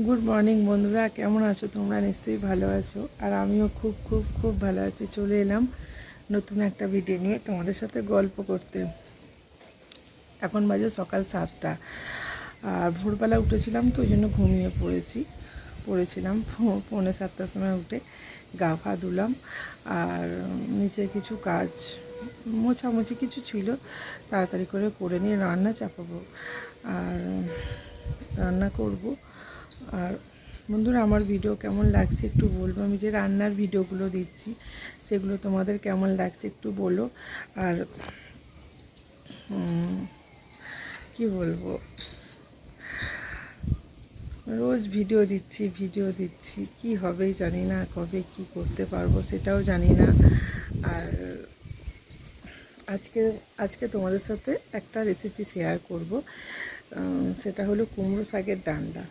Good morning বন্ধুরা, কেমন আছো তোমরা? নিশ্চয়ই ভালো আছো। আর আমিও খুব খুব খুব ভালো আছি। চলে এলাম নতুন একটা ভিডিও নিয়ে তোমাদের সাথে গল্প করতে। এখন বাজে সকাল 7টা। আর ভোরবেলা উঠেছিলাম তো ওই জন্য ঘুমিয়ে পড়েছিলাম 6:45টার সময় উঠে গা পা ধুলাম। আর নিচে কিছু কাজ মোছামুছি কিছু ছিল, তাড়াতাড়ি করে নিয়ে রান্না চাপাবো আর রান্না করব। আর বন্ধুরা, আমার ভিডিও কেমন লাগছে একটু বলবো। আমি যে রান্নার ভিডিওগুলো দিচ্ছি সেগুলো তোমাদের কেমন লাগছে একটু বলো। আর কি বলবো, রোজ ভিডিও দিচ্ছি কি হবে জানি না, কবে কি করতে পারবো সেটাও জানি না। আর আজকে তোমাদের সাথে একটা রেসিপি শেয়ার করব, সেটা হলো কুমড়ো শাকের ডান্ডা।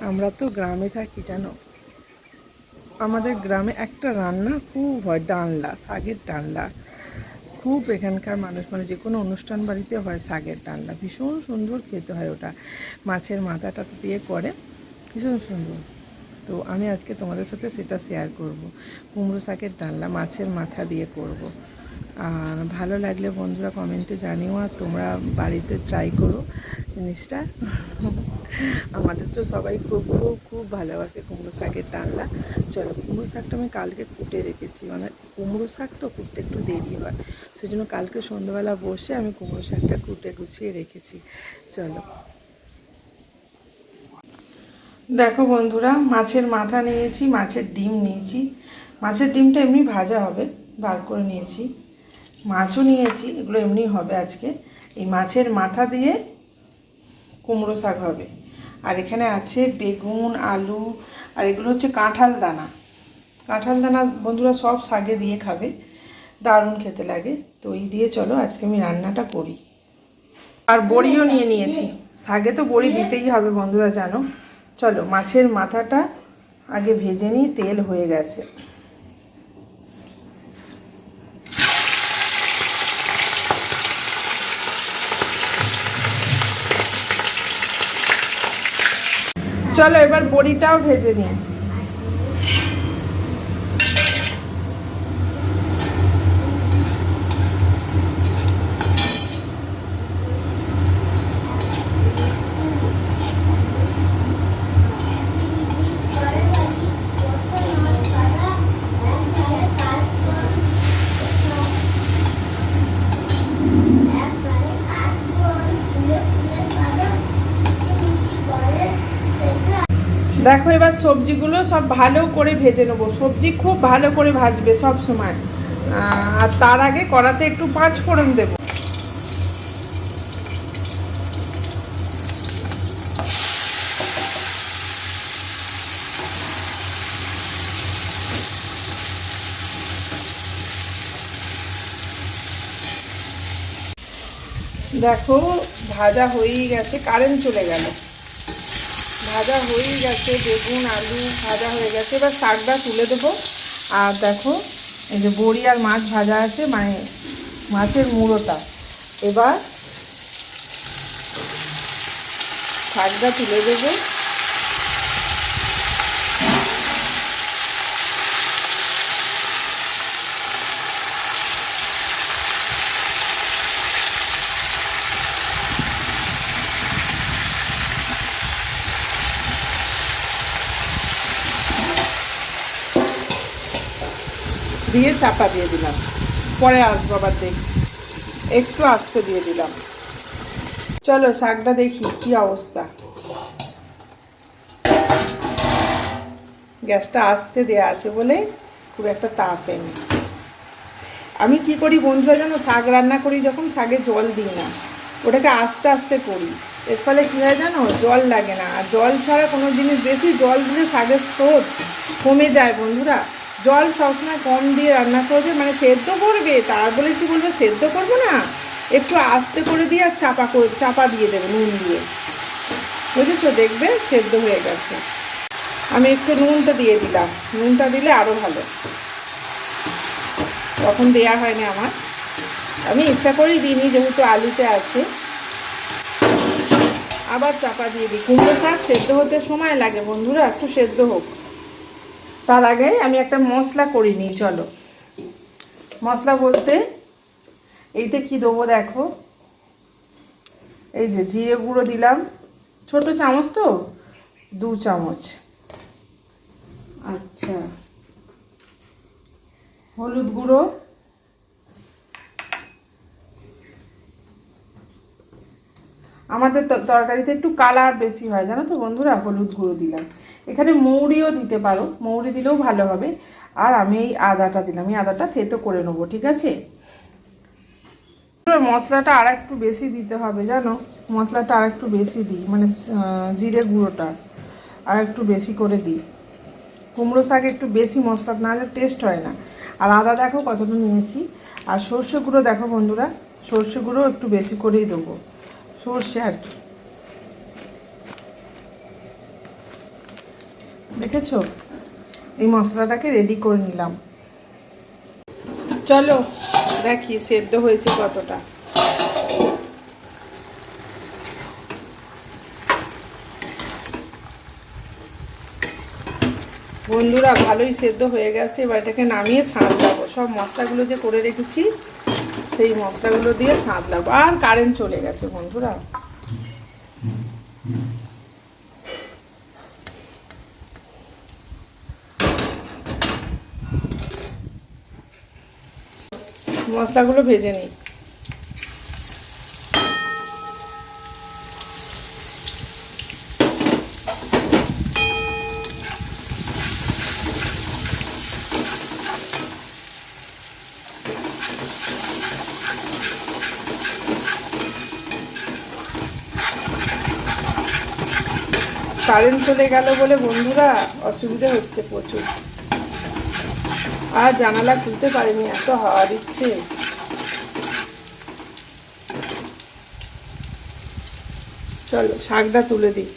আমরা তো গ্রামে থাকি জানো, আমাদের গ্রামে একটা রান্না খুব হয়, ডালনা, শাকের ডালনা। খুব এখানকার মানুষ মানে যে কোনো অনুষ্ঠান বাড়িতে হয় শাকের ডালনা, ভীষণ সুন্দর খেতে হয় ওটা। মাছের মাথাটা দিয়ে করে, ভীষণ সুন্দর। তো আমি আজকে তোমাদের সাথে সেটা শেয়ার করব, কুমড়ো শাকের ডালনা মাছের মাথা দিয়ে করব। আর ভালো লাগলে বন্ধুরা কমেন্টে জানিও, আর তোমরা বাড়িতে ট্রাই করো জিনিসটা। আমাদের তো সবাই খুব খুব খুব ভালোবাসে কুমড়ো শাকের ডালনা। চলো, কুমড়ো শাকটা আমি কালকে কুটে রেখেছি, মানে কুমড়ো শাক তো কুটতে একটু দেরি হয়, সেই জন্য কালকে সন্ধ্যাবেলা বসে আমি কুমড়ো শাকটা কুটে গুছিয়ে রেখেছি। চলো, দেখো বন্ধুরা, মাছের মাথা নিয়েছি, মাছের ডিম নিয়েছি। মাছের ডিমটা এমনি ভাজা হবে, বার করে নিয়েছি। মাছও নিয়েছি, এগুলো এমনি হবে আজকে। এই মাছের মাথা দিয়ে কুমড়ো শাক হবে। আর এখানে আছে বেগুন, আলু, আর এগুলো হচ্ছে কাঁঠাল দানা। কাঁঠাল দানা বন্ধুরা সব শাকে দিয়ে খাবে, দারুণ খেতে লাগে। তো এই দিয়ে চলো আজকে আমি রান্নাটা করি। আর বড়িও নিয়ে নিয়েছি, শাকে তো বড়ি দিতেই হবে বন্ধুরা জানো। চলো, মাছের মাথাটা আগে ভেজে নিই, তেল হয়ে গেছে। চলো এবার বড়িটাও ভেজে নিই। দেখো এবার সবজিগুলো সব ভালো করে ভেজে নেবো। সবজি খুব ভালো করে ভাজবে সব সময়। আর তার আগে কড়াতে একটু 5 ফোড়ন দেব। দেখো ভাজা হয়েই গেছে, কারেন্ট চলে গেল। ভাজা হয়েই গেছে, বেগুন আলু ভাজা হয়ে গেছে। এবার শাকটা তুলে দেবো। আর দেখো এই যে বড়ি আর মাছ ভাজা আছে, মানে মাছের মুড়োটা। এবার শাকটা তুলে দেবো। দিয়ে চাপা দিয়ে দিলাম, পরে আসবো আবার দেখছি। একটু আস্তে দিয়ে দিলাম। চলো শাকটা দেখি কি অবস্থা। গ্যাসটা আস্তে দেওয়া আছে বলে খুব একটা তাপ নেই। আমি কি করি বন্ধুরা জানো, শাক রান্না করি যখন শাকে জল দিই না, ওটাকে আস্তে আস্তে করি। এর ফলে কী হয় জানো, জল লাগে না। আর জল ছাড়া কোনো জিনিস বেশি জল দিলে শাকের স্বাদ কমে যায় বন্ধুরা। জল সবসময় কম দিয়ে রান্না করবে, মানে সেদ্ধ করবে তার বলে কি বলবে সেদ্ধ করবো না, একটু আস্তে করে দিয়ে আর চাপা দিয়ে দেবে নুন দিয়ে, বুঝেছো? দেখবে সেদ্ধ হয়ে গেছে। আমি একটু নুনটা দিয়ে দিলাম, নুনটা দিলে আরও ভালো। তখন দেয়া হয়নি আমার, আমি ইচ্ছা করেই দিইনি যেহেতু আলুতে আছে। আবার চাপা দিয়ে দিই। কুমড়ো শাক সেদ্ধ হতে সময় লাগে বন্ধুরা, একটু সেদ্ধ হোক। তার আগে আমি একটা মশলা করে নিই। চলো, মশলা বলতে এইতে কি দেবো দেখো, এই যে জিরে গুঁড়ো দিলাম, ছোট চামচ তো 2 চামচ। আচ্ছা, হলুদ গুঁড়ো, আমাদের তরকারিতে একটু কালার বেশি হয় জানো তো বন্ধুরা, হলুদ গুঁড়ো দিলাম। এখানে মৌরিও দিতে পারো, মৌরি দিলেও ভালো হবে। আর আমি এই আদাটা দিলাম, এই আদাটা থেতো করে নেবো, ঠিক আছে। মশলাটা আর একটু বেশি দিতে হবে জানো, মশলাটা আর একটু বেশি দিই, মানে জিরে গুঁড়োটা আর একটু বেশি করে দিই। কুমড়ো শাকে একটু বেশি মশলা না হলে টেস্ট হয় না। আর আদা দেখো কতটা নিয়েছি। আর সর্ষে গুঁড়ো দেখো বন্ধুরা, সর্ষে গুঁড়ো একটু বেশি করেই দেবো, সর্ষে আর কি, দেখেছো। এই মশলাটাকে রেডি করে নিলাম। চলো দেখি সেদ্ধ হয়েছে কতটা। বন্ধুরা ভালোই সেদ্ধ হয়ে গেছে, এবার এটাকে নামিয়ে সাঁতলাবো। সব মশলাগুলো যে করে রেখেছি সেই মশলাগুলো দিয়ে সাঁতলাবো। আর কারেন্ট চলে গেছে বন্ধুরা। মশলাগুলো ভেজে নিই। কারেন্ট চলে গেল বলে বন্ধুরা অসুবিধা হচ্ছে প্রচুর। আর জানালা খুলতে পারিনি, এত হাওয়া দিচ্ছে। চলো শাকটা তুলে দিই।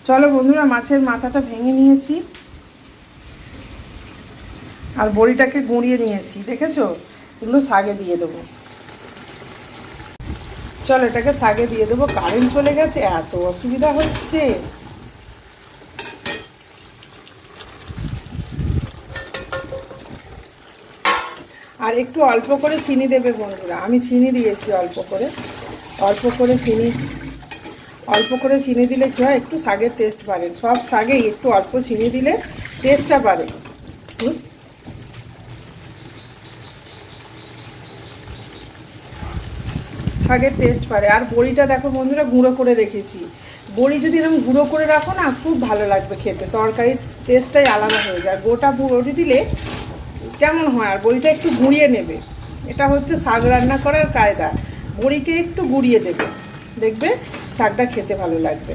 চলো বন্ধুরা, মাছের মাথাটা ভেঙে নিয়েছি আর বড়িটাকে গুঁড়িয়ে নিয়েছি, দেখেছো। এগুলো শাকে দিয়ে দেবো। চলো এটাকে শাকে দিয়ে দেবো। কারেন্ট চলে গেছে, এত অসুবিধা হচ্ছে। আর একটু অল্প করে চিনি দেবে বন্ধুরা, আমি চিনি দিয়েছি অল্প করে। অল্প করে চিনি দিলে কী হয়, একটু শাকের টেস্ট বাড়ে। সব শাকেই একটু অল্প চিনি দিলে টেস্টটা বাড়ে। শাকের টেস্ট বাড়ে। আর বড়িটা দেখো বন্ধুরা গুঁড়ো করে রেখেছি। বড়ি যদি এরকম গুঁড়ো করে রাখো না, খুব ভালো লাগবে খেতে, তরকারির টেস্টটাই আলাদা হয়ে যায়। গোটা বড়ি দিলে কেমন হয়, আর বড়িটা একটু গুঁড়িয়ে নেবে। এটা হচ্ছে শাক রান্না করার কায়দা, বড়িকে একটু গুঁড়িয়ে দেবে, দেখবে শাকটা খেতে ভালো লাগবে।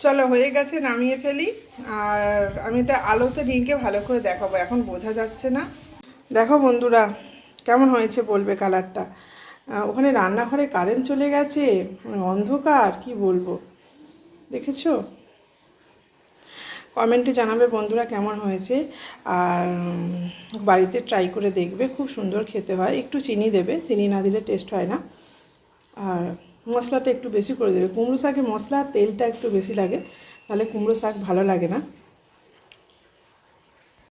চলো হয়ে গেছে, নামিয়ে ফেলি। আর আমি এটা আলোতে নিয়ে ভালো করে দেখাবো, এখন বোঝা যাচ্ছে না। দেখো বন্ধুরা কেমন হয়েছে বলবে কালারটা। ওখানে রান্নাঘরে কারেন্ট চলে গেছে, অন্ধকার, কি বলবো, দেখেছো। কমেন্টে জানাবে বন্ধুরা কেমন হয়েছে। আর বাড়িতে ট্রাই করে দেখবে, খুব সুন্দর খেতে হয়। একটু চিনি দেবে, চিনি না দিলে টেস্ট হয় না। আর মশলাটা একটু বেশি করে দেবে। কুমড়ো শাকে মশলা আর তেলটা একটু বেশি লাগে, তাহলে কুমড়ো শাক ভালো লাগে না।